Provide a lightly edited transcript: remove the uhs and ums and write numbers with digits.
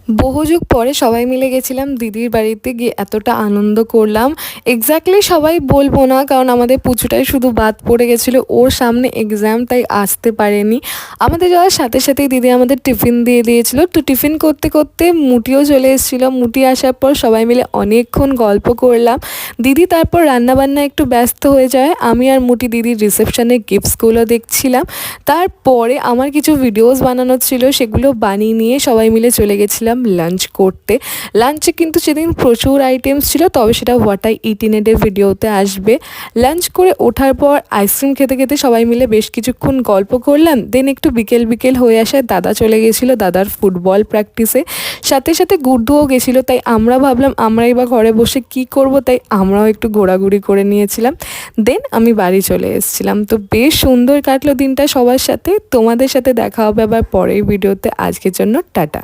বহু যুগ পরে সবাই মিলে গেছিলাম দিদির বাড়িতে, গিয়ে এতটা আনন্দ করলাম। এক্স্যাক্টলি সবাই বলবো না, কারণ আমাদের পুচুটাই শুধু বাদ পড়ে গেছিলো, ওর সামনে এক্সাম, তাই আসতে পারেনি। আমাদের যাওয়ার সাথে সাথেই দিদি আমাদের টিফিন দিয়ে দিয়েছিল। তো টিফিন করতে করতে মুটিও চলে এসেছিলো। মুটি আসার পর সবাই মিলে অনেকক্ষণ গল্প করলাম। দিদি তারপর রান্নাবান্না একটু ব্যস্ত হয়ে যায়, আমি আর মুটি দিদির রিসেপশনের গিফটসগুলো দেখছিলাম। তারপরে আমার কিছু ভিডিওস বানানোর ছিল, সেগুলো বানিয়ে নিয়ে সবাই মিলে চলে গেছিলাম লাঞ্চ করতে। লাঞ্চে কিন্তু সেদিন প্রচুর আইটেমস ছিল, তবে সেটা what I it in a day ভিডিওতে আসবে। লাঞ্চ করে ওঠার পর আইসক্রিম খেতে খেতে সবাই মিলে বেশ কিছুক্ষণ গল্প করলাম। দেন একটু বিকেল বিকেল হয়ে আসায় দাদা চলে গেছিলো দাদার ফুটবল প্র্যাকটিসে, সাথে সাথে গুড্ডুও গেছিলো। তাই আমরা ভাবলাম আমরাই বা ঘরে বসে কি করব, তাই আমরাও একটু ঘোরাঘুরি করে নিয়েছিলাম। দেন আমি বাড়ি চলে এসেছিলাম। তো বেশ সুন্দর কাটলো দিনটা সবার সাথে। তোমাদের সাথে দেখা হবে আবার পরের ভিডিওতে। আজকের জন্য টাটা।